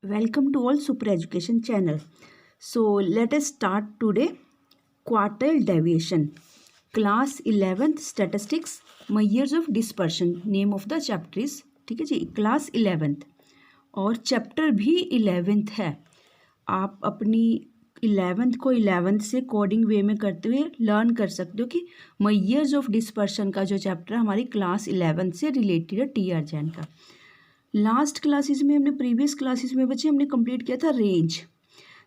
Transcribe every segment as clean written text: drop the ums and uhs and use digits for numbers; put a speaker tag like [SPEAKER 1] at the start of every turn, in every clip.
[SPEAKER 1] Welcome to all Super Education channel. So let us start today quartile deviation. Class 11th statistics measures of dispersion. Name of the chapter is ठीक है जी class 11th और chapter भी 11th है. आप अपनी 11th को 11th से coding वे में करते हुए लर्न कर सकते हो कि मेजर्स ऑफ डिस्पर्शन का जो चैप्टर हमारी क्लास 11th से रिलेटेड है टी आर जैन का. लास्ट क्लासेस में हमने प्रीवियस क्लासेस में बच्चे हमने कंप्लीट किया था रेंज.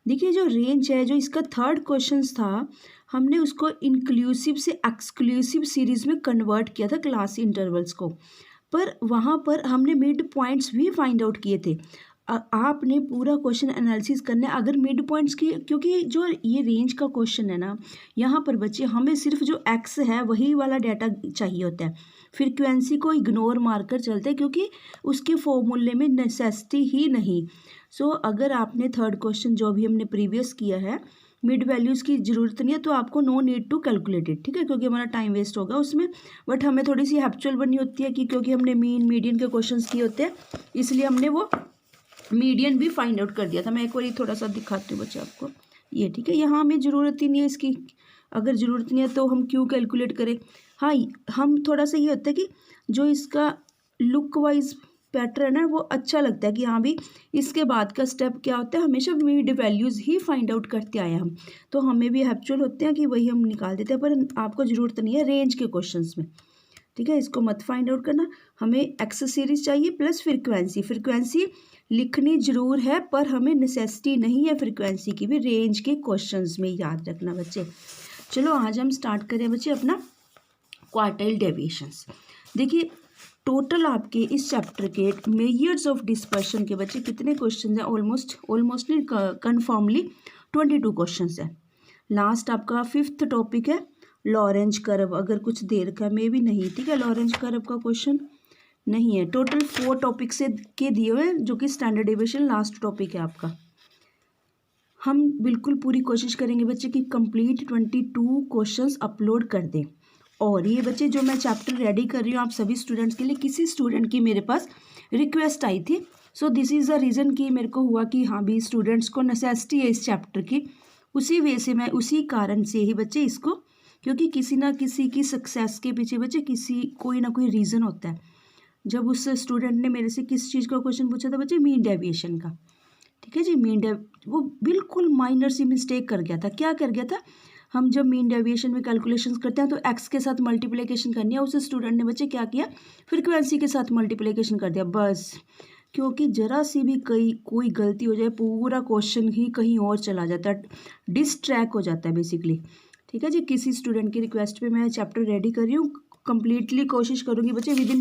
[SPEAKER 1] देखिए जो रेंज है जो इसका थर्ड क्वेश्चन था हमने उसको इंक्लूसिव से एक्सक्लूसिव सीरीज में कन्वर्ट किया था क्लास इंटरवल्स को, पर वहाँ पर हमने मिड पॉइंट्स भी फाइंड आउट किए थे. आपने पूरा क्वेश्चन एनालिसिस करना है अगर मिड पॉइंट्स की, क्योंकि जो ये रेंज का क्वेश्चन है ना यहाँ पर बच्चे हमें सिर्फ जो एक्स है वही वाला डाटा चाहिए होता है. फ्रीक्वेंसी को इग्नोर मारकर चलते हैं क्योंकि उसके फॉर्मूले में नेसेसिटी ही नहीं. सो अगर आपने थर्ड क्वेश्चन जो भी हमने प्रीवियस किया है मिड वैल्यूज़ की ज़रूरत नहीं है तो आपको no need to calculate it, ठीक है, क्योंकि हमारा टाइम वेस्ट होगा उसमें. बट हमें थोड़ी सी हैप्चुअल बननी होती है कि क्योंकि हमने मीन मीडियन के क्वेश्चंस किए होते हैं इसलिए हमने वो मीडियन भी फाइंड आउट कर दिया था. मैं एक बार थोड़ा सा दिखाती हूँ बच्चे आपको ये, ठीक है. यहाँ हमें ज़रूरत ही नहीं है इसकी, अगर ज़रूरत नहीं है तो हम क्यों कैलकुलेट करें. हाँ हम थोड़ा सा ये होता है कि जो इसका लुक वाइज पैटर्न है वो अच्छा लगता है कि हाँ भी इसके बाद का स्टेप क्या होता है हमेशा मिड वैल्यूज़ ही फाइंड आउट करते आए हम, तो हमें भी हैप्चुअल होते हैं कि वही हम निकाल देते हैं. पर आपको ज़रूरत नहीं है रेंज के क्वेश्चंस में, ठीक है. इसको मत फाइंड आउट करना, हमें एक्स सीरीज चाहिए प्लस फ्रीक्वेंसी. फ्रीक्वेंसी लिखनी जरूर है पर हमें नेसेसिटी नहीं है फ्रीक्वेंसी की भी रेंज के क्वेश्चंस में, याद रखना बच्चे. चलो आज हम स्टार्ट करें बच्चे अपना क्वार्टाइल डेविएशंस. देखिए टोटल आपके इस चैप्टर के मेजर्स ऑफ डिस्पर्शन के बच्चे कितने क्वेश्चन हैं, ऑलमोस्ट नहीं कन्फर्मली 22 क्वेश्चन है. लास्ट आपका 5th टॉपिक है लॉरेंज कर्व, अगर कुछ देर का मे भी नहीं, ठीक है. लॉरेंज कर्व का क्वेश्चन नहीं है. टोटल 4 टॉपिक से के दिए हुए जो कि स्टैंडर्ड डेविएशन लास्ट टॉपिक है आपका. हम बिल्कुल पूरी कोशिश करेंगे बच्चे कि कंप्लीट 22 क्वेश्चंस अपलोड कर दें. और ये बच्चे जो मैं चैप्टर रेडी कर रही हूँ आप सभी स्टूडेंट्स के लिए, किसी स्टूडेंट की मेरे पास रिक्वेस्ट आई थी. So this is the reason कि मेरे को हुआ कि हाँ भी स्टूडेंट्स को नेसेसिटी है इस चैप्टर की, उसी वे से मैं उसी कारण से ही बच्चे इसको, क्योंकि किसी ना किसी की सक्सेस के पीछे बच्चे कोई ना कोई रीज़न होता है. जब उस स्टूडेंट ने मेरे से किस चीज़ का क्वेश्चन पूछा था बच्चे, मीन डेविएशन का, ठीक है जी. वो बिल्कुल माइनर सी मिस्टेक कर गया था. क्या कर गया था, हम जब मीन डेविएशन में कैलकुलेशंस करते हैं तो एक्स के साथ मल्टीप्लिकेशन करनी है, उस स्टूडेंट ने बच्चे क्या किया फ्रीक्वेंसी के साथ मल्टीप्लिकेशन कर दिया बस. क्योंकि ज़रा सी भी कोई गलती हो जाए पूरा क्वेश्चन ही कहीं और चला जाता है, डिस्ट्रैक्ट हो जाता है बेसिकली, ठीक है जी. किसी स्टूडेंट की रिक्वेस्ट पे मैं चैप्टर रेडी कर रही हूँ, कंप्लीटली कोशिश करूँगी बच्चे विद इन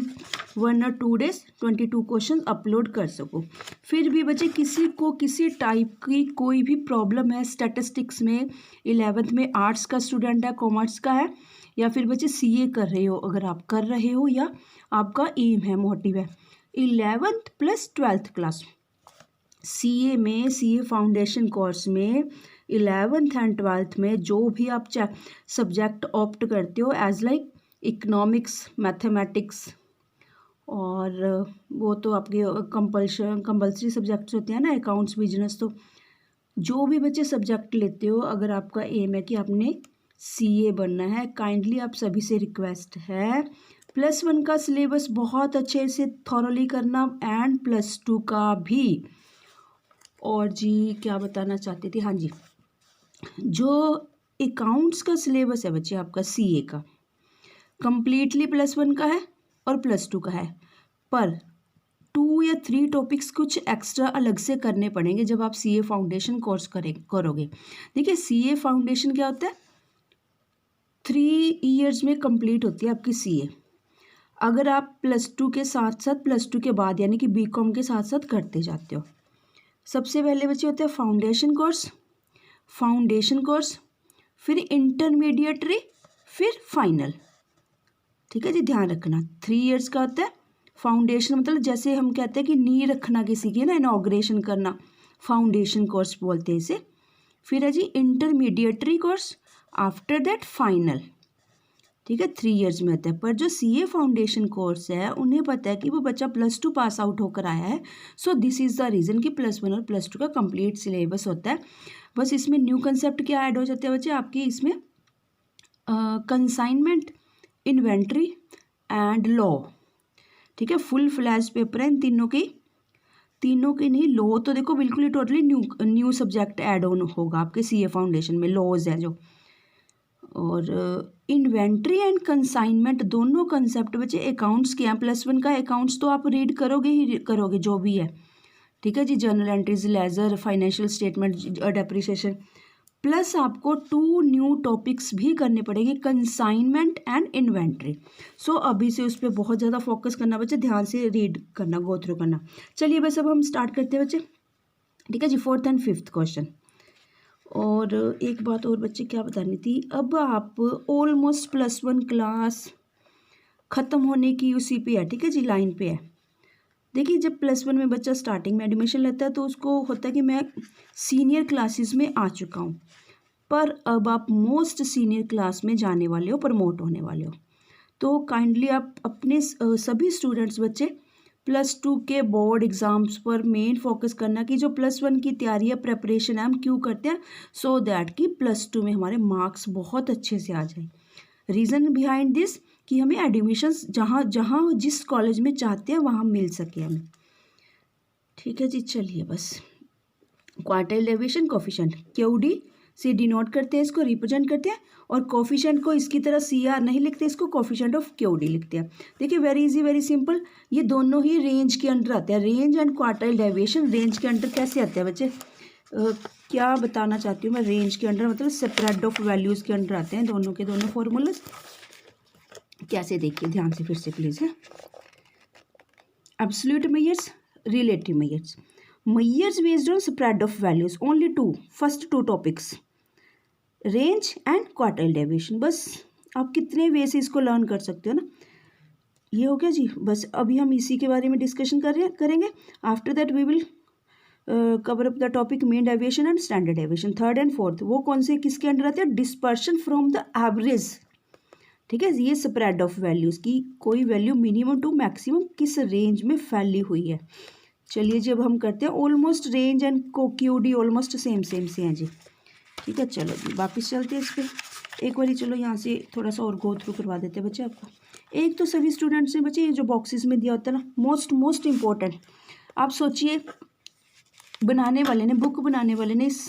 [SPEAKER 1] 1 और 2 डेज 22 क्वेश्चन अपलोड कर सकूँ. फिर भी बच्चे किसी को किसी टाइप की कोई भी प्रॉब्लम है स्टैटिस्टिक्स में, 11th में आर्ट्स का स्टूडेंट है, कॉमर्स का है, या फिर बच्चे सीए कर रहे हो, अगर आप कर रहे हो या आपका एम है, मोटिव है 11th plus 12th class CA में, सीए फाउंडेशन कोर्स में 11th एंड 12th में जो भी आप सब्जेक्ट ऑप्ट करते हो एज लाइक इकोनॉमिक्स, मैथमेटिक्स, और वो तो आपके कंपल्सरी सब्जेक्ट्स होते हैं ना, अकाउंट्स, बिजनेस, तो जो भी बच्चे सब्जेक्ट लेते हो अगर आपका एम है कि आपने सीए बनना है, काइंडली आप सभी से रिक्वेस्ट है +1 का सिलेबस बहुत अच्छे से थॉरली करना एंड +2 का भी. और जी क्या बताना चाहती थी, हाँ जी, जो अकाउंट्स का सिलेबस है बच्चे आपका सीए का कंप्लीटली +1 का है और +2 का है, पर 2 या 3 टॉपिक्स कुछ एक्स्ट्रा अलग से करने पड़ेंगे जब आप सीए फाउंडेशन कोर्स करोगे. देखिए सीए फाउंडेशन क्या होता है, 3 ईयर्स में कंप्लीट होती है आपकी सीए. अगर आप +2 के साथ साथ +2 के बाद यानी कि बीकॉम के साथ साथ करते जाते हो. सबसे पहले बच्चे होते हैं फाउंडेशन कोर्स, फिर इंटरमीडिएटरी, फिर फाइनल, ठीक है जी. ध्यान रखना 3 ईयर्स का होता है. फाउंडेशन मतलब जैसे हम कहते हैं कि नींव रखना किसी की ना, इनॉग्रेशन करना, फाउंडेशन कोर्स बोलते हैं इसे. फिर है जी intermediatory course, after that final, ठीक है, 3 इयर्स में होता है। पर जो CA फाउंडेशन कोर्स है उन्हें पता है कि वो बच्चा +2 पास आउट होकर आया है, so this is the reason कि +1 और +2 का कंप्लीट सिलेबस होता है। बस इसमें न्यू कंसेप्ट क्या ऐड हो जाते हैं बच्चे आपके इसमें, कंसाइनमेंट, इन्वेंट्री एंड लॉ। ठीक है, फुल फ्लैश पेपर है इन तीनों के नहीं, लॉ तो देखो बिल्कुल ही totally new subject add on होगा आपके CA फाउंडेशन में, लॉज है जो। और इन्वेंट्री एंड कंसाइनमेंट दोनों कंसेप्ट बच्चे अकाउंट्स के हैं। +1 का अकाउंट्स तो आप रीड करोगे ही करोगे जो भी है, ठीक है जी, journal entries, ledger, financial statement, depreciation, plus आपको 2 न्यू टॉपिक्स भी करने पड़ेंगे, कंसाइनमेंट एंड इन्वेंट्री। सो अभी से उस पर बहुत ज़्यादा फोकस करना बच्चे, ध्यान से रीड करना, गो थ्रू करना। चलिए बस अब हम स्टार्ट करते हैं बच्चे, ठीक है जी, 4th एंड 5th क्वेश्चन। और एक बात और बच्चे क्या बतानी थी, अब आप ऑलमोस्ट +1 क्लास ख़त्म होने की उसी पे है, ठीक है जी, लाइन पे है। देखिए जब +1 में बच्चा स्टार्टिंग में एडमिशन लेता है तो उसको होता है कि मैं सीनियर क्लासेस में आ चुका हूँ, पर अब आप मोस्ट सीनियर क्लास में जाने वाले हो, प्रमोट होने वाले हो। तो काइंडली आप अपने सभी स्टूडेंट्स बच्चे +2 के बोर्ड एग्ज़ाम्स पर मेन फोकस करना कि जो +1 की तैयारी है, प्रेपरेशन है, हम क्यों करते हैं, सो दैट कि +2 में हमारे मार्क्स बहुत अच्छे से आ जाए। रीज़न बिहाइंड दिस कि हमें एडमिशन्स जहाँ जिस कॉलेज में चाहते हैं वहाँ मिल सके हमें, ठीक है जी। चलिए बस क्वार्टाइल डेविएशन कोफिशिएंट QD से डिनोट करते हैं, इसको रिप्रेजेंट करते हैं, और कोफिशिएंट को इसकी तरह CR नहीं लिखते, इसको कोफिशिएंट ऑफ QD लिखते हैं। देखिए वेरी इजी, वेरी सिंपल, ये दोनों ही रेंज के अंडर आते हैं। Range and quartile deviation range के अंडर कैसे आते हैं बच्चे, क्या बताना चाहती हूँ मैं, रेंज के अंडर मतलब स्प्रेड ऑफ वैल्यूज़ के अंडर आते हैं दोनों के दोनों फॉर्मूलाज। कैसे देखिए ध्यान से फिर से प्लीज़ है, absolute measures, relative measures, measures based on spread of values, only first to topics, range and quartile deviation. बस आप कितने वे से इसको लर्न कर सकते हो ना, ये हो गया जी। बस अभी हम इसी के बारे में डिस्कशन करेंगे। After that we will cover up the topic mean deviation and standard deviation. 3rd and 4th वो कौन से किसके अंडर आते हैं, डिस्पर्शन फ्रॉम द एवरेज, ठीक है। ये स्प्रेड ऑफ वैल्यूज़ की कोई वैल्यू मिनिमम टू मैक्सिमम किस रेंज में फैली हुई है। चलिए जी अब हम करते हैं, almost range and QD almost same से हैं जी, ठीक है। चलो जी वापस चलते हैं इस पर एक बारी, चलो यहाँ से थोड़ा सा और गो थ्रू करवा देते हैं बच्चे आपको। एक तो सभी स्टूडेंट्स ने बच्चे ये जो बॉक्सेस में दिया होता है ना, मोस्ट इम्पोर्टेंट, आप सोचिए बनाने वाले ने, बुक बनाने वाले ने इस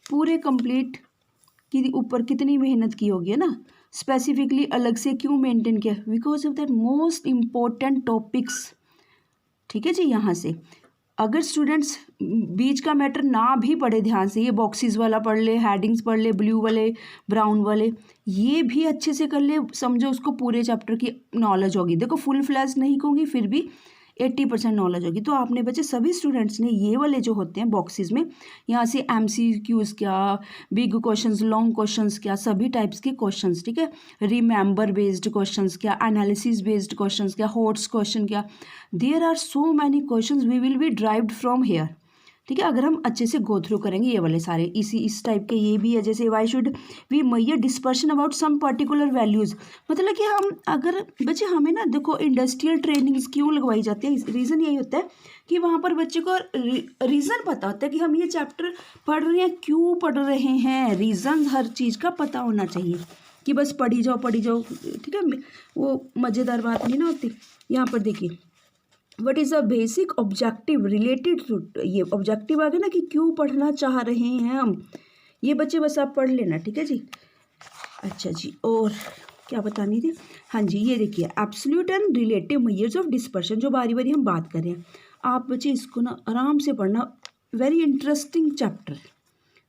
[SPEAKER 1] पूरे कंप्लीट के ऊपर कितनी मेहनत की होगी, है ना, स्पेसिफिकली अलग से क्यों मेंटेन किया, because of that most important topics, ठीक है जी। यहाँ से अगर स्टूडेंट्स बीच का मैटर ना भी पढ़े, ध्यान से ये बॉक्सेस वाला पढ़ ले, हेडिंग्स पढ़ ले, ब्लू वाले, ब्राउन वाले, ये भी अच्छे से कर ले, समझो उसको पूरे चैप्टर की नॉलेज होगी। देखो फुल फ्लैश नहीं कहूँगी, फिर भी 80% नॉलेज होगी। तो आपने बच्चे सभी स्टूडेंट्स ने ये वाले जो होते हैं बॉक्सेस में, यहाँ से MCQs क्या, बिग क्वेश्चंस, लॉन्ग क्वेश्चंस क्या, सभी टाइप्स के क्वेश्चंस, ठीक है, रिमेंबर बेस्ड क्वेश्चंस क्या, एनालिसिस बेस्ड क्वेश्चंस क्या, हॉट्स क्वेश्चन क्या, there are so many questions we will be derived from here, ठीक है। अगर हम अच्छे से गो थ्रू करेंगे ये वाले सारे, इस टाइप के ये भी है, जैसे why should we measure dispersion about some particular values, मतलब कि हम अगर बच्चे, हमें ना देखो इंडस्ट्रियल ट्रेनिंग्स क्यों लगवाई जाती है, रीज़न यही होता है कि वहाँ पर बच्चे को रीज़न पता होता है कि हम ये चैप्टर पढ़ रहे हैं, क्यों पढ़ रहे हैं, रीज़न हर चीज़ का पता होना चाहिए कि बस पढ़ी जाओ, ठीक है, वो मज़ेदार बात नहीं ना होती। यहाँ पर देखिए what is a basic objective related to, ये ऑब्जेक्टिव आ गया ना कि क्यों पढ़ना चाह रहे हैं हम, ये बच्चे बस आप पढ़ लेना, ठीक है जी। अच्छा जी, और क्या बतानी थी, हाँ जी, ये देखिए absolute and relative measures of dispersion, जो बारी बारी हम बात कर रहे हैं, आप बच्चे इसको ना आराम से पढ़ना, वेरी इंटरेस्टिंग चैप्टर,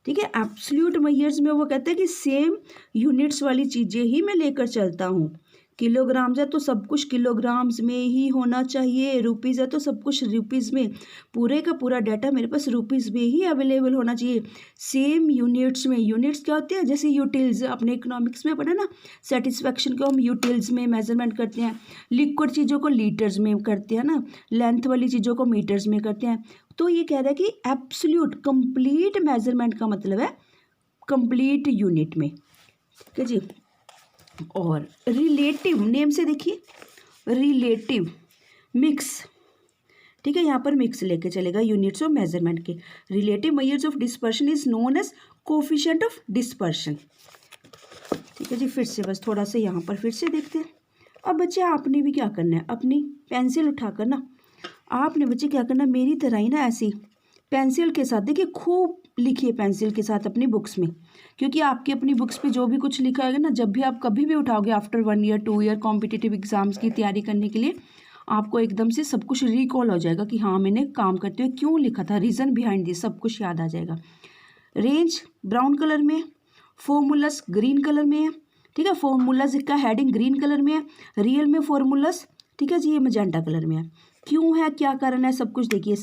[SPEAKER 1] ठीक है। एब्सोल्यूट मेजर्स में वो कहते हैं कि सेम यूनिट्स वाली चीज़ें ही मैं लेकर चलता हूँ, किलोग्राम्स है तो सब कुछ किलोग्राम्स में ही होना चाहिए, रुपीज़ है तो सब कुछ रुपीज़ में, पूरे का पूरा डाटा मेरे पास रुपीज़ में ही अवेलेबल होना चाहिए, सेम यूनिट्स में। यूनिट्स क्या होते हैं, जैसे यूटिल्स, अपने इकोनॉमिक्स में पढ़ा ना, सेटिस्फैक्शन को हम यूटिल्स में मेजरमेंट करते हैं, लिक्विड चीज़ों को लीटर्स में करते हैं ना, लेंथ वाली चीज़ों को मीटर्स में करते हैं। तो ये कह रहा है कि एब्सोल्यूट कंप्लीट मेजरमेंट का मतलब है कंप्लीट यूनिट में, ठीक है जी। और रिलेटिव, नेम से देखिए रिलेटिव मिक्स, ठीक है, यहाँ पर मिक्स लेके चलेगा यूनिट्स ऑफ मेजरमेंट के। Relative measures of dispersion is known as coefficient of dispersion. ठीक है जी, फिर से बस थोड़ा सा यहाँ पर फिर से देखते हैं। अब बच्चे आपने भी क्या करना है, अपनी पेंसिल उठाकर ना आपने बच्चे क्या करना, मेरी तरह ही ना ऐसी पेंसिल के साथ देखिए खूब लिखिए पेंसिल के साथ अपनी बुक्स में, क्योंकि आपकी अपनी बुक्स पे जो भी कुछ लिखा है ना, जब भी आप कभी भी उठाओगे after 1 year 2 year competitive exams की तैयारी करने के लिए, आपको एकदम से सब कुछ रिकॉल हो जाएगा कि हाँ मैंने काम करते हुए क्यों लिखा था, रीज़न बिहाइंड दिस सब कुछ याद आ जाएगा। रेंज ब्राउन कलर में, फॉर्मूलास ग्रीन कलर में है, ठीक है, फॉर्मूलास का हेडिंग ग्रीन कलर में है, रियल में फॉर्मूलास, ठीक है जी, ये मजेंटा कलर में है। क्यों है, क्या कारण है, सब कुछ देखिए,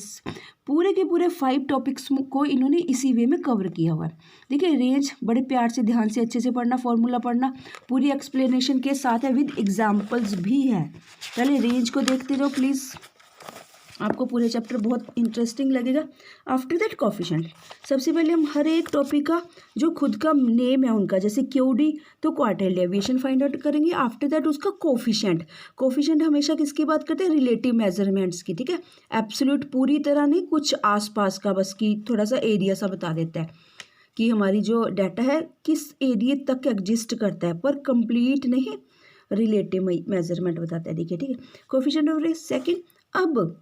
[SPEAKER 1] पूरे के पूरे 5 टॉपिक्स को इन्होंने इसी वे में कवर किया हुआ है। देखिए रेंज बड़े प्यार से ध्यान से अच्छे से पढ़ना, फॉर्मूला पढ़ना, पूरी एक्सप्लेनेशन के साथ है, विद एग्जाम्पल्स भी है। पहले रेंज को देखते जाओ प्लीज़, आपको पूरे चैप्टर बहुत इंटरेस्टिंग लगेगा। आफ्टर दैट कोफिशिएंट, सबसे पहले हम हर एक टॉपिक का जो खुद का नेम है उनका, जैसे क्यूडी तो क्वार्टाइल डेविएशन फाइंड आउट करेंगे। आफ्टर दैट उसका कोफिशिएंट, कोफिशिएंट हमेशा किसकी बात करते हैं, रिलेटिव मेजरमेंट्स की, ठीक है, एब्सोल्यूट पूरी तरह नहीं, कुछ आसपास का बस की थोड़ा सा एरिया सा बता देता है कि हमारी जो डाटा है किस एरिया तक एग्जिस्ट करता है, पर कंप्लीट नहीं, रिलेटिव मेजरमेंट बताता है। देखिए ठीक है, कोफिशिएंट ऑफ रेंज सेकेंड। अब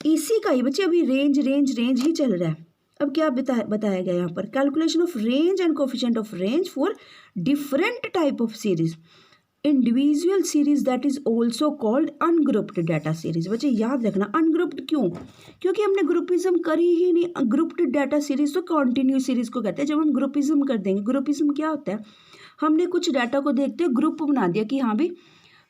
[SPEAKER 1] इसी का ही बच्चे अभी रेंज रेंज रेंज ही चल रहा है। अब क्या बताया गया यहाँ पर, calculation of range and coefficient of range for different type of series, individual series that is also called ungrouped data series. बच्चे याद रखना अनग्रुप्ड क्यों, क्योंकि हमने ग्रुपिज्म करी ही नहीं। ग्रुप्ड डाटा सीरीज तो कॉन्टिन्यूस सीरीज को कहते हैं। जब हम ग्रुपिज्म कर देंगे, ग्रुपिज्म क्या होता है, हमने कुछ डाटा को देखते हुए ग्रुप बना दिया कि हाँ भाई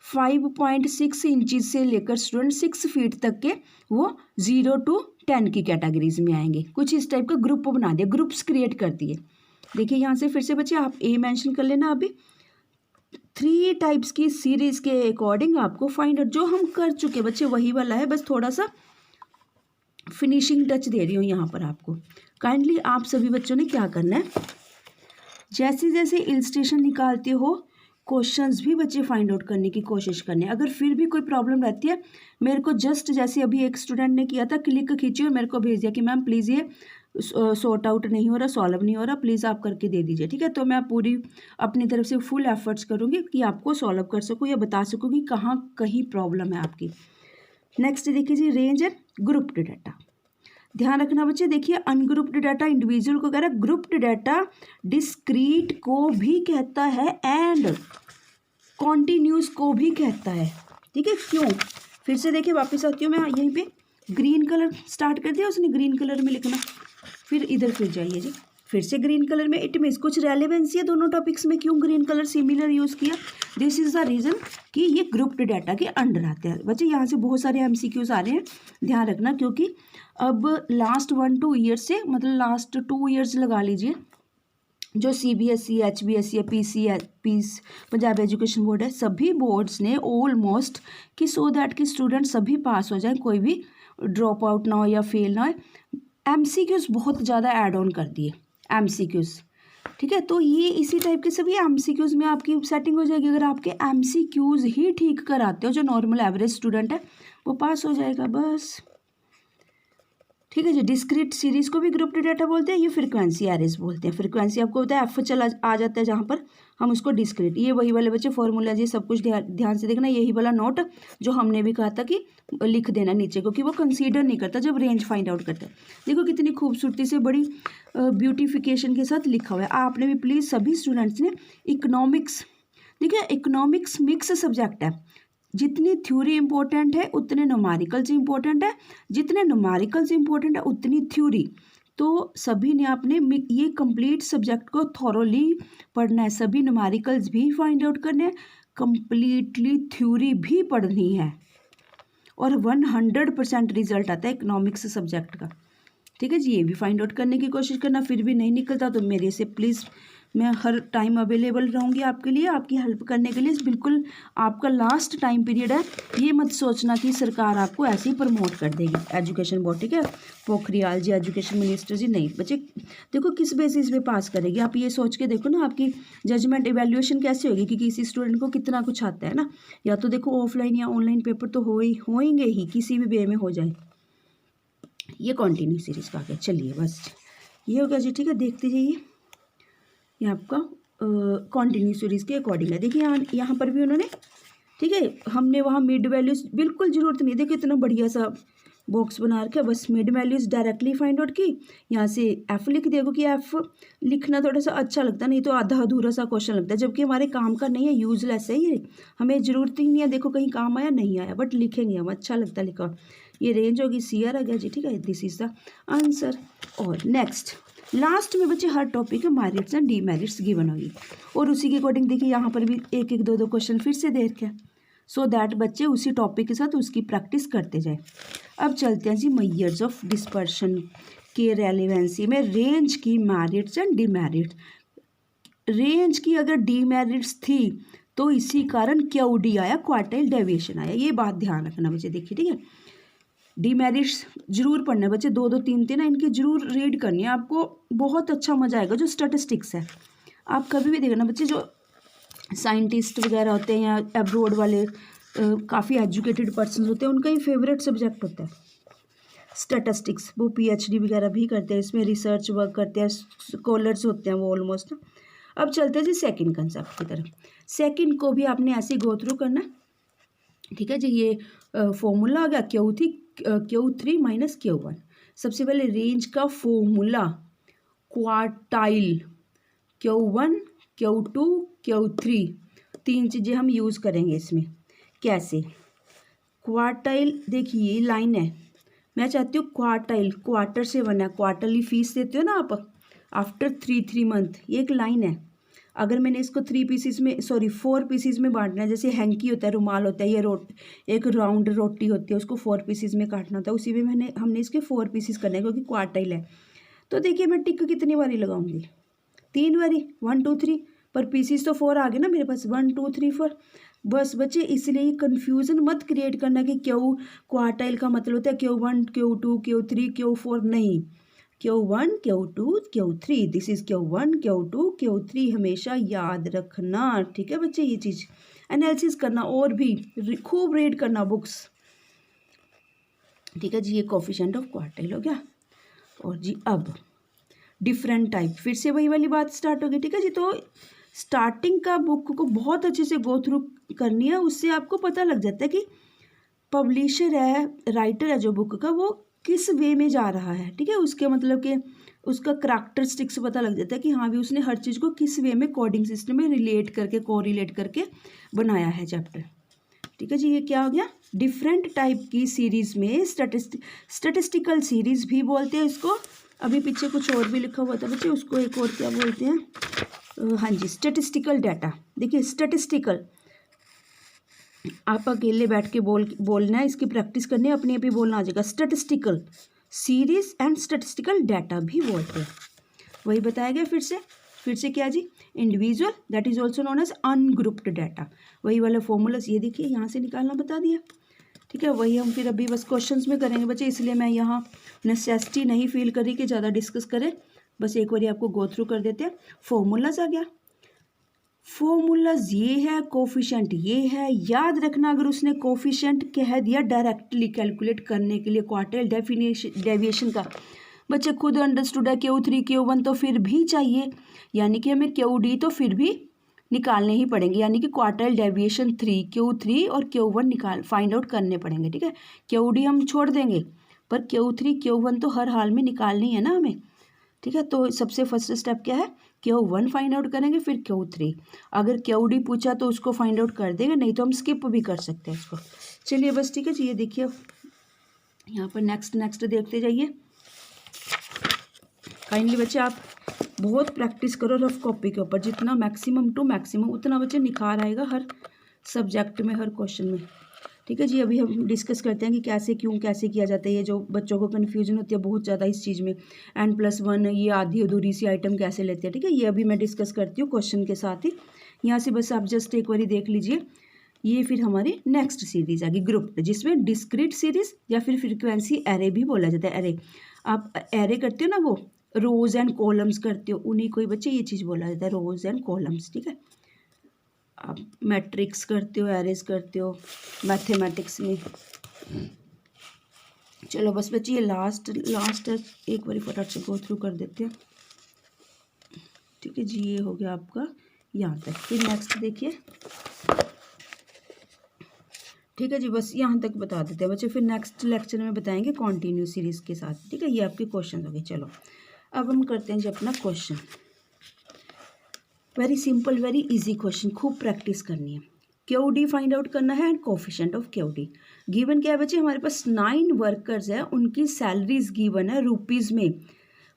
[SPEAKER 1] 5.6 इंचज से लेकर स्टूडेंट 6 फीट तक के वो 0 to 10 की कैटेगरीज में आएंगे, कुछ इस टाइप का ग्रुप बना दिया, ग्रुप्स क्रिएट कर दिए। देखिए यहाँ से फिर से बच्चे आप ए मेंशन कर लेना। अभी 3 टाइप्स की सीरीज के अकॉर्डिंग आपको फाइंड आउट, जो हम कर चुके बच्चे वही वाला है, बस थोड़ा सा फिनिशिंग टच दे रही हूँ यहाँ पर आपको। काइंडली आप सभी बच्चों ने क्या करना है, जैसे जैसे इलस्ट्रेशन निकालते हो क्वेश्चंस भी बच्चे फाइंड आउट करने की कोशिश करने। अगर फिर भी कोई प्रॉब्लम रहती है, मेरे को जस्ट जैसे अभी एक स्टूडेंट ने किया था, क्लिक खींची और मेरे को भेज दिया कि मैम प्लीज़ ये सॉर्ट आउट नहीं हो रहा, सॉल्व नहीं हो रहा, प्लीज़ आप करके दे दीजिए। ठीक है, तो मैं पूरी अपनी तरफ से फुल एफर्ट्स करूँगी कि आपको सॉल्व कर सकूँ या बता सकूँ कि कहाँ कहीं प्रॉब्लम है आपकी। नेक्स्ट देखिए जी, रेंज एंड ग्रुप्ड डाटा। ध्यान रखना बच्चे, देखिए अनग्रुप्ड डाटा इंडिविजुअल को कह रहा है, ग्रुप्ड डाटा डिस्क्रीट को भी कहता है एंड कॉन्टिन्यूस को भी कहता है। ठीक है, क्यों, फिर से देखिए वापस आती हूँ मैं, यहीं पे ग्रीन कलर स्टार्ट कर दिया उसने, ग्रीन कलर में लिखना, फिर इधर फिर जाइए जी, फिर से ग्रीन कलर में। इट मीन्स कुछ रेलेवेंसी है दोनों टॉपिक्स में, क्यों ग्रीन कलर सिमिलर यूज़ किया, दिस इज़ द रीज़न कि ये ग्रुप्ड डाटा के अंडर आते हैं। बच्चे यहाँ से बहुत सारे MCQs आ रहे हैं, ध्यान रखना, क्योंकि अब लास्ट 1-2 ईयर्स से, मतलब लास्ट 2 ईयर्स लगा लीजिए, जो CBSE HBSE या पंजाब एजुकेशन बोर्ड है, सभी बोर्ड्स ने ऑलमोस्ट कि सो दैट कि स्टूडेंट सभी पास हो जाए, कोई भी ड्रॉप आउट ना हो या फेल ना हो, MCQs बहुत ज़्यादा ऐड ऑन कर दिए MCQs। ठीक है, तो ये इसी टाइप के सभी MCQs में आपकी सेटिंग हो जाएगी। अगर आपके MCQs ही ठीक कराते हो, जो नॉर्मल एवरेज स्टूडेंट है वो पास हो जाएगा बस। ठीक है जी, डिस्क्रीट सीरीज को भी ग्रुप्ड डाटा बोलते हैं, ये फ्रीक्वेंसी एरेज बोलते हैं। फ्रीक्वेंसी आपको पता है F चला आ जाता है जहाँ पर, हम उसको डिस्क्रीट, ये वही वाले बच्चे फॉर्मूला जी सब कुछ ध्यान से देखना, यही वाला नोट जो हमने भी कहा था कि लिख देना नीचे, क्योंकि वो कंसीडर नहीं करता जब रेंज फाइंड आउट करता है। देखो कितनी खूबसूरती से बड़ी ब्यूटिफिकेशन के साथ लिखा हुआ है। आपने भी प्लीज़ सभी स्टूडेंट्स ने इकोनॉमिक्स, देखिए इकोनॉमिक्स मिक्स सब्जेक्ट है, जितनी थ्योरी इंपॉर्टेंट है उतने न्यूमेरिकल्स इंपॉर्टेंट है, जितने न्यूमेरिकल्स इंपॉर्टेंट है उतनी थ्योरी। तो सभी ने आपने ये कंप्लीट सब्जेक्ट को थॉरोली पढ़ना है, सभी न्यूमेरिकल्स भी फाइंड आउट करने हैं, कंप्लीटली थ्योरी भी पढ़नी है, और 100% रिजल्ट आता है इकोनॉमिक्स सब्जेक्ट का। ठीक है जी, ये भी फाइंड आउट करने की कोशिश करना, फिर भी नहीं निकलता तो मेरे से प्लीज़, मैं हर टाइम अवेलेबल रहूँगी आपके लिए, आपकी हेल्प करने के लिए। बिल्कुल आपका लास्ट टाइम पीरियड है, ये मत सोचना कि सरकार आपको ऐसे ही प्रमोट कर देगी एजुकेशन बोर्ड, ठीक है, पोखरियाल जी एजुकेशन मिनिस्टर जी, नहीं बच्चे। देखो किस बेसिस पे पास करेगी, आप ये सोच के देखो ना, आपकी जजमेंट इवैल्यूएशन कैसे होगी कि किसी स्टूडेंट को कितना कुछ आता है ना। या तो देखो ऑफलाइन या ऑनलाइन पेपर तो होएंगे ही, किसी भी वे में हो जाए। ये कंटिन्यू सीरीज का आ गया। चलिए बस ये हो गया जी, ठीक है, देखते जाइए। ये आपका कंटिन्यू सीरीज के अकॉर्डिंग है। देखिए यहाँ पर भी उन्होंने, ठीक है, हमने वहाँ मिड वैल्यूज बिल्कुल ज़रूरत नहीं, देखिए इतना बढ़िया सा बॉक्स बना रखा है, बस mid values directly find out की, यहाँ से एफ लिख देखो कि एफ लिखना थोड़ा सा अच्छा लगता है, नहीं तो आधा अधूरा सा क्वेश्चन लगता है, जबकि हमारे काम का नहीं है, यूजलेस है ये, हमें ज़रूरत ही नहीं है, देखो कहीं काम आया नहीं आया, बट लिखेंगे हम, अच्छा लगता है लिखा। ये रेंज होगी सी आर आ गया जी, ठीक है, दिस इज द आंसर। और नेक्स्ट लास्ट में बच्चे हर टॉपिक के मेरिट्स एंड डीमेरिट्स गिवन होगी, और उसी के अकॉर्डिंग देखिए यहाँ पर भी एक एक दो क्वेश्चन फिर से दे रखे हैं, सो दैट बच्चे उसी टॉपिक के साथ उसकी प्रैक्टिस करते जाए। अब चलते हैं जी मेजर्स ऑफ डिस्पर्शन के रेलेवेंसी में रेंज की मेरिट्स एंड डीमेरिट्स। रेंज की अगर डीमेरिट्स थी तो इसी कारण क्यूडी आया, क्वार्टाइल डेविएशन आया, ये बात ध्यान रखना बच्चे, देखिए ठीक है। डीमेरिट्स जरूर पढ़ना है बच्चे, दो दो तीन तीन है इनकी जरूर रीड करनी है, आपको बहुत अच्छा मजा आएगा। जो स्टैटिस्टिक्स है आप कभी भी देखना बच्चे, जो साइंटिस्ट वगैरह होते हैं या अब्रोड वाले काफ़ी एजुकेटेड पर्सन होते हैं, उनका ही फेवरेट सब्जेक्ट होता है स्टैटिस्टिक्स। वो पीएचडी वगैरह भी करते हैं इसमें, रिसर्च वर्क करते हैं, स्कॉलर्स होते हैं वो ऑलमोस्ट। अब चलते हैं जी सेकंड कंसेप्ट की तरफ। सेकंड को भी आपने ऐसे ही गो थ्रू करना, ठीक है जी। ये फॉर्मूला आ गया Q3 माइनस Q1। सबसे पहले रेंज का formula quartile, Q1 Q2 Q3, तीन चीज़ें हम यूज़ करेंगे इसमें। कैसे क्वार्टाइल, देखिए ये लाइन है, मैं चाहती हूँ क्वार्टाइल क्वार्टर से बना, क्वार्टरली फीस देते हो ना आप आफ्टर 3 मंथ, ये एक लाइन है। अगर मैंने इसको 4 पीसीज में बांटना है, जैसे हैंकी होता है, रुमाल होता है, ये एक राउंड रोटी होती है, उसको 4 पीसीज में काटना होता है, उसी में हमने इसके 4 पीसीज करने हैं क्योंकि क्वार्टाइल है। तो देखिए मैं टिक कितनी बारी लगाऊंगी, 3 बारी, 1 2 3, पर पीसीज तो 4 आ गए ना मेरे पास, 1 2 3 4। बस बच्चे इसलिए कन्फ्यूज़न मत क्रिएट करना कि क्यों क्वार्टाइल का मतलब होता है Q1 Q2 Q3 Q4, नहीं, Q1 Q2 Q3, this is Q1 Q2 Q3, हमेशा याद रखना, ठीक है बच्चे। ये चीज़ एनालिसिस करना और भी खूब रीड करना बुक्स, ठीक है जी। ये कोफिशिएंट ऑफ क्वार्टाइल हो गया। और जी अब डिफरेंट टाइप, फिर से वही वाली बात स्टार्ट होगी, ठीक है जी। तो स्टार्टिंग का बुक को बहुत अच्छे से गो थ्रू करनी है, उससे आपको पता लग जाता है कि पब्लिशर है, राइटर है जो बुक का, वो किस वे में जा रहा है, ठीक है। उसके मतलब कि उसका करैक्टरिस्टिक्स पता लग जाता है कि हाँ भी उसने हर चीज़ को किस वे में कोडिंग सिस्टम में रिलेट करके कोरिलेट करके बनाया है चैप्टर, ठीक है जी। ये क्या हो गया, डिफरेंट टाइप की सीरीज़ में स्टैटिस्टिकल सीरीज़ भी बोलते हैं इसको। अभी पीछे कुछ और भी लिखा हुआ था बच्चे, उसको एक और क्या बोलते हैं, हाँ जी, स्टैटिस्टिकल डाटा। देखिए स्टैटिस्टिकल आप अकेले बैठ के बोलना है, इसकी प्रैक्टिस करनी है, अपने आप ही बोलना आ जाएगा। Statistical series and statistical data भी बोलते हैं, वही बताया गया फिर से क्या जी, individual that is also known as ungrouped data, वही वाला फॉर्मूलास ये देखिए यहाँ से निकालना बता दिया, ठीक है। वही हम फिर अभी बस क्वेश्चंस में करेंगे बच्चे, इसलिए मैं यहाँ नेसेसिटी नहीं फील करी कि ज़्यादा डिस्कस करें, बस एक बार आपको गो थ्रू कर देते हैं। फॉर्मूलाज आ गया, फॉर्मूलाज ये है, कोफिशिएंट ये है, याद रखना अगर उसने कोफिशिएंट कह दिया डायरेक्टली कैलकुलेट करने के लिए क्वार्टाइल डेविएशन का, बच्चे खुद अंडरस्टूड है Q3 Q1 तो फिर भी चाहिए, यानी कि हमें QD तो फिर भी निकालने ही पड़ेंगे, यानी कि क्वार्टाइल डेविएशन 3 Q3 और Q1 फाइंड आउट करने पड़ेंगे, ठीक है। QD हम छोड़ देंगे पर Q3 Q1 तो हर हाल में निकालनी है ना हमें, ठीक है। तो सबसे फर्स्ट स्टेप क्या है, Q1 फाइंड आउट करेंगे, फिर Q3, अगर QD पूछा तो उसको फाइंड आउट कर देंगे, नहीं तो हम स्किप भी कर सकते हैं इसको। चलिए बस ठीक है जी, ये देखिए यहाँ पर नेक्स्ट देखते जाइए। काइंडली बच्चे आप बहुत प्रैक्टिस करो रफ कॉपी के ऊपर, जितना मैक्सिमम टू मैक्सिमम उतना बच्चे निखार आएगा हर सब्जेक्ट में, हर क्वेश्चन में। ठीक है जी। अभी हम डिस्कस करते हैं कि कैसे क्यों कैसे किया जाता है। ये जो बच्चों को कन्फ्यूजन होती है बहुत ज़्यादा इस चीज़ में, n+1 ये आधी अधूरी सी आइटम कैसे लेते हैं, ठीक है, ये अभी मैं डिस्कस करती हूँ क्वेश्चन के साथ ही। यहाँ से बस आप जस्ट एक बारी देख लीजिए। ये फिर हमारी नेक्स्ट सीरीज आ गई ग्रुप, जिसमें डिस्क्रीट सीरीज या फिर फ्रीक्वेंसी एरे भी बोला जाता है। एरे आप एरे करते हो ना, वो रोज एंड कॉलम्स करते हो, उन्हीं को ही बच्चे ये चीज़ बोला जाता है, रोज एंड कॉलम्स। ठीक है, आप मैट्रिक्स करते हो, एरेज करते हो मैथमेटिक्स में। चलो बस बच्चे ये लास्ट एक बार फटाफट से गो थ्रू कर देते हैं। ठीक है जी, ये हो गया आपका यहाँ तक। फिर नेक्स्ट देखिए। ठीक है जी, बस यहाँ तक बता देते हैं बच्चे, फिर नेक्स्ट लेक्चर में बताएंगे कंटिन्यू सीरीज के साथ। ठीक है, ये आपके क्वेश्चन हो गए। चलो अब हम करते हैं जी अपना question. Very simple, very easy question, खूब प्रैक्टिस करनी है। क्यूडी फाइंड आउट करना है and coefficient of QD. Given क्या है बच्चे, हमारे पास 9 वर्कर्स है, उनकी सैलरीज गिवन है रुपीज़ में।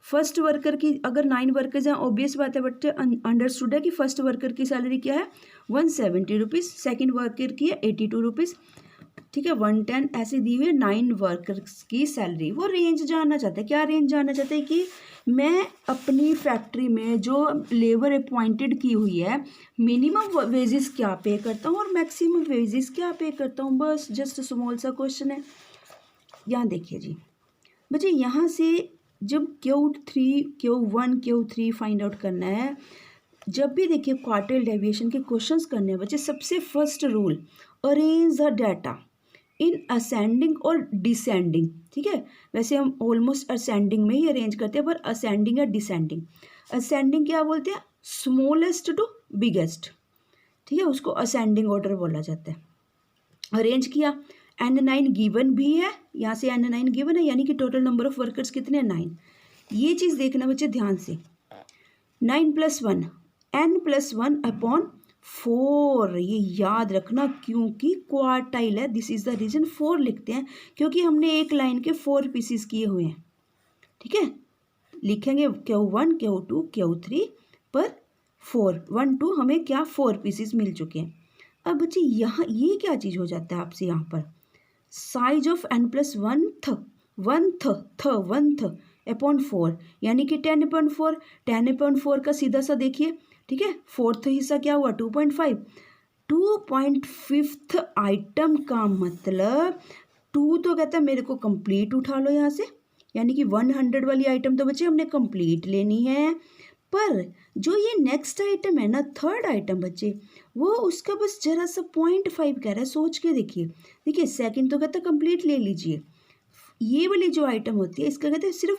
[SPEAKER 1] फर्स्ट वर्कर की अगर 9 वर्कर्स हैं, ऑब्वियस बात है बच्चे, अंडरस्टूड है कि फर्स्ट वर्कर की सैलरी क्या है 170 रुपीज़, सेकेंड वर्कर की है 82 रुपीज़। ठीक है, 110 ऐसे दी हुई है 9 वर्कर्स की सैलरी। वो रेंज जानना चाहते हैं। क्या रेंज जानना चाहते हैं कि मैं अपनी फैक्ट्री में जो लेबर अपॉइंटेड की हुई है मिनिमम वेजेस क्या पे करता हूँ और मैक्सिमम वेजेस क्या पे करता हूँ। बस जस्ट स्मॉल सा क्वेश्चन है। यहाँ देखिए जी बच्चे, यहाँ से जब Q3 Q1 Q3 find out करना है, जब भी देखिए क्वार्टाइल डेविएशन के क्वेश्चंस करने हैं बच्चे, सबसे first rule, arrange the data in ascending और डिसेंडिंग। ठीक है, वैसे हम ऑलमोस्ट असेंडिंग में ही अरेंज करते हैं, पर असेंडिंग या डिसेंडिंग। असेंडिंग क्या बोलते हैं, स्मॉलेस्ट टू बिगेस्ट। ठीक है, उसको असेंडिंग ऑर्डर बोला जाता है। अरेंज किया, N9 गिवन भी है, यहाँ से N9 गिवन है, यानी कि टोटल नंबर ऑफ वर्कर्स कितने हैं 9। ये चीज़ देखना बच्चे ध्यान से, 9+1 N+1 अपॉन 4, ये याद रखना क्योंकि क्वार्टाइल है, दिस इज द रीजन 4 लिखते हैं, क्योंकि हमने एक लाइन के 4 पीसीस किए हुए हैं। ठीक है, लिखेंगे Q1 Q2 Q3 पर 4 1 2 हमें क्या 4 पीसीस मिल चुके हैं। अब बच्चे यहाँ ये क्या चीज़ हो जाता है आपसे, यहाँ पर size of N+1th 1th upon 4, यानी कि 10/4। 10/4 का सीधा सा देखिए। ठीक है, फोर्थ हिस्सा क्या हुआ 2.5। 2.5 आइटम का मतलब 2 तो कहता है मेरे को कंप्लीट उठा लो यहाँ से, यानी कि 100 वाली आइटम तो बच्चे हमने कंप्लीट लेनी है। पर जो ये नेक्स्ट आइटम है ना, थर्ड आइटम बच्चे, वो उसका बस जरा सा 0.5 कह रहा है। सोच के देखिए, देखिए सेकंड तो कहता है कंप्लीट ले लीजिए, ये वाली जो आइटम होती है इसका कहते हैं सिर्फ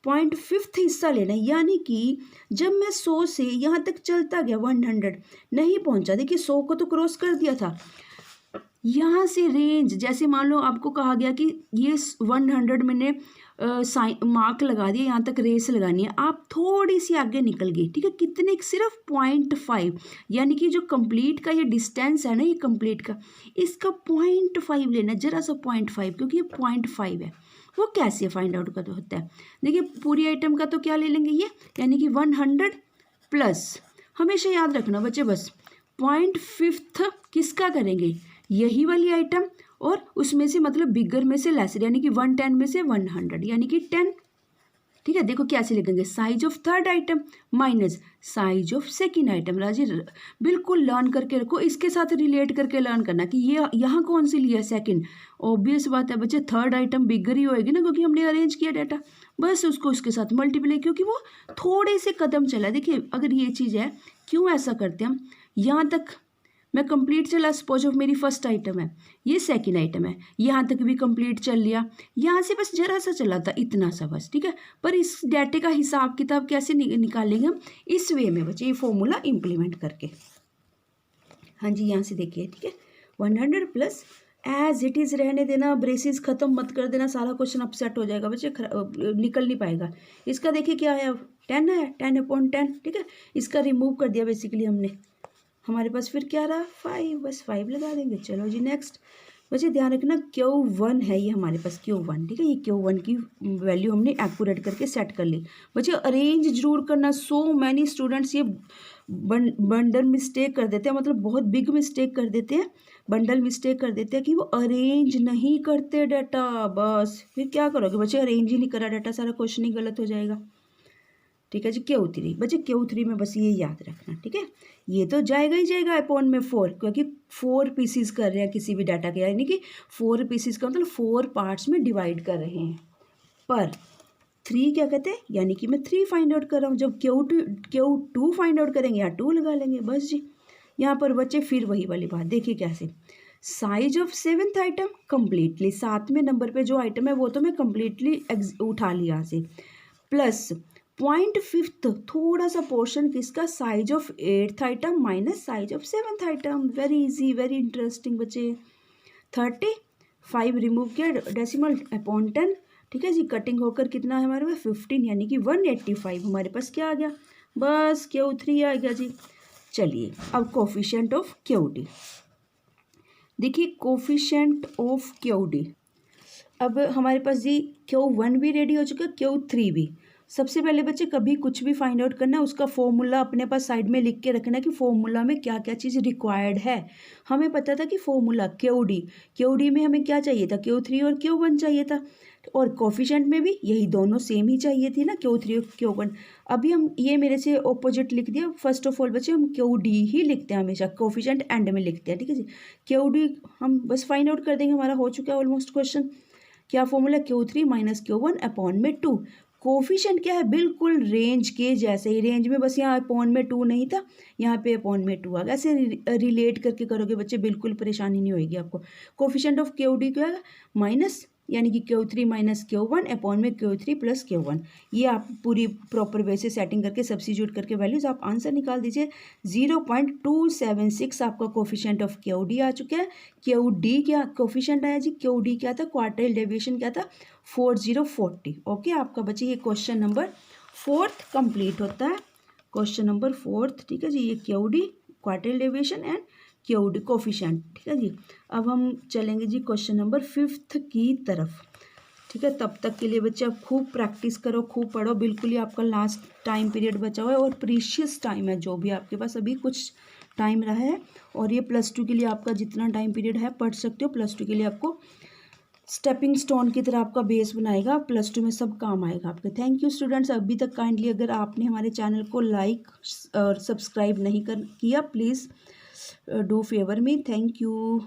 [SPEAKER 1] 0.5 हिस्सा लेना है। यानी कि जब मैं 100 से यहाँ तक चलता गया 100 नहीं पहुँचा, देखिए 100 को तो क्रॉस कर दिया था। यहाँ से रेंज, जैसे मान लो आपको कहा गया कि ये 100 मैंने मार्क लगा दिया, यहाँ तक रेस लगानी है, आप थोड़ी सी आगे निकल गई। ठीक है, कितने, सिर्फ 0.5, यानी कि जो कंप्लीट का ये डिस्टेंस है ना, ये कंप्लीट का, इसका 0.5 लेना है, जरा सा 0.5, क्योंकि ये 0.5 है। वो कैसे फाइंड आउट कर होता है, देखिए पूरी आइटम का तो क्या ले लेंगे ये, यानी कि 100 प्लस, हमेशा याद रखना बच्चे बस 0.5 किसका करेंगे, यही वाली आइटम, और उसमें से मतलब बिगर में से लेसर, यानी कि 110 में से 100, यानी कि 10। ठीक है, देखो कैसे लिखेंगे, size of third item minus size of second item. राजी बिल्कुल लर्न करके रखो, इसके साथ रिलेट करके लर्न करना कि ये यहाँ कौन सी लिया सेकेंड। ऑब्वियस बात है बच्चे, थर्ड आइटम बिगर ही होएगी ना, क्योंकि हमने अरेंज किया डाटा, बस उसको उसके साथ मल्टीप्लाई, क्योंकि वो थोड़े से कदम चला। देखिए अगर ये चीज़ है, क्यों ऐसा करते हैं हम, यहाँ तक मैं कंप्लीट चला, सपोज ऑफ मेरी फर्स्ट आइटम है, ये सेकंड आइटम है, यहाँ तक भी कंप्लीट चल लिया, यहाँ से बस जरा सा चला था, इतना सा बस। ठीक है, पर इस डाटे का हिसाब किताब कैसे निकालेंगे हम, इस वे में बच्चे, ये फॉर्मूला इम्प्लीमेंट करके। हाँ जी, यहाँ से देखिए। ठीक है, 100 प्लस एज इट इज़ रहने देना, ब्रेसिस ख़त्म मत कर देना, सारा क्वेश्चन अपसेट हो जाएगा बच्चे, निकल नहीं पाएगा। इसका देखिए क्या है, 10 है, 10/10। ठीक है, इसका रिमूव कर दिया बेसिकली हमने, हमारे पास फिर क्या रहा 5, बस 5 लगा देंगे। चलो जी नेक्स्ट वैसे ध्यान रखना Q1 है ये हमारे पास Q1, ठीक है। ये Q1 की वैल्यू हमने एक्यूरेट करके सेट कर ली। बच्चे अरेंज जरूर करना। सो मैनी स्टूडेंट्स ये बंडल मिस्टेक कर देते हैं, मतलब बहुत बिग मिस्टेक कर देते हैं, बंडल मिस्टेक कर देते हैं कि वो अरेंज नहीं करते डाटा। बस फिर क्या करोगे बच्चे, अरेंज ही नहीं करा डाटा, सारा क्वेश्चन ही गलत हो जाएगा। ठीक है जी। Q3 बच्चे, Q3 में बस ये याद रखना, ठीक है। ये तो जाएगा ही जाएगा अपॉन में 4, क्योंकि 4 पीसीज कर रहे हैं किसी भी डाटा के, यानी कि 4 पीसीज का मतलब 4 पार्ट्स में डिवाइड कर रहे हैं। पर 3 क्या कहते हैं, यानी कि मैं 3 फाइंड आउट कर रहा हूँ। जब Q2 फाइंड आउट करेंगे यहाँ 2 लगा लेंगे, बस जी। यहाँ पर बच्चे फिर वही वाली बात देखिए कैसे। Size of 7th item completely, 7वें नंबर पे जो आइटम है वो तो मैं कम्प्लीटली उठा लिया यहाँ से, प्लस 0.5 थोड़ा सा पोर्शन किसका, size of 8th item minus size of 7th item. Very easy, very interesting बच्चे। 35 रिमूव किया, डेसिमल अपॉन 10, ठीक है जी। कटिंग होकर कितना है हमारे पास 15, यानी कि 185 हमारे पास क्या आ गया, बस Q3 आ गया जी। चलिए अब कोफिशिएंट ऑफ QD देखिए, कोफिशिएंट ऑफ QD। अब हमारे पास जी Q1 भी रेडी हो चुका है, Q3 भी। सबसे पहले बच्चे कभी कुछ भी फाइंड आउट करना है, उसका फॉर्मूला अपने पास साइड में लिख के रखना है कि फॉर्मूला में क्या क्या चीज़ रिक्वायर्ड है। हमें पता था कि फॉर्मूला QD में हमें क्या चाहिए था, Q3 और Q1 चाहिए था, और कोफिशिएंट में भी यही दोनों सेम ही चाहिए थी ना, Q3 और Q1। अभी हम ये मेरे से ऑपोजिट लिख दिया। फर्स्ट ऑफ ऑल बच्चे हम QD ही लिखते हैं हमेशा, कोफिशिएंट एंड में लिखते हैं, ठीक है जी। QD हम बस फाइंड आउट कर देंगे, हमारा हो चुका है ऑलमोस्ट क्वेश्चन। क्या formula, Q3 minus Q1 upon में 2। कोफिशिएंट क्या है, बिल्कुल रेंज के जैसे ही। रेंज में बस यहाँ अपॉन में 2 नहीं था, यहाँ पे अपॉन में 2 आ गया। ऐसे रिलेट करके करोगे बच्चे, बिल्कुल परेशानी नहीं होगी आपको। कोफिशिएंट ऑफ QD क्या है, माइनस, यानी कि Q3 माइनस Q1 अपॉन में Q3 प्लस Q1। ये आप पूरी प्रॉपर वे से सेटिंग करके सब्स्टिट्यूट करके वैल्यूज आप आंसर निकाल दीजिए। 0.276 आपका कोफिशिएंट ऑफ QD आ चुका है। QD क्या कोफिशिएंट आया जी, QD क्या था, क्वार्टाइल डेविएशन क्या था, 4040। ओके, आपका बच्चे ये क्वेश्चन नंबर 4th कंप्लीट होता है। क्वेश्चन नंबर 4th, ठीक है जी। ये QD quartile deviation and QD coefficient, ठीक है जी। अब हम चलेंगे जी क्वेश्चन नंबर 5th की तरफ, ठीक है। तब तक के लिए बच्चे आप खूब प्रैक्टिस करो, खूब पढ़ो। बिल्कुल ही आपका लास्ट टाइम पीरियड बचा हुआ है और प्रीशियस टाइम है जो भी आपके पास अभी कुछ टाइम रहा है। और ये +2 के लिए आपका जितना टाइम पीरियड है पढ़ सकते हो। +2 के लिए आपको स्टेपिंग स्टोन की तरह आपका बेस बनाएगा, +2 में सब काम आएगा आपके। Thank you students. अभी तक काइंडली अगर आपने हमारे चैनल को लाइक और सब्सक्राइब नहीं किया, please do favour me. Thank you.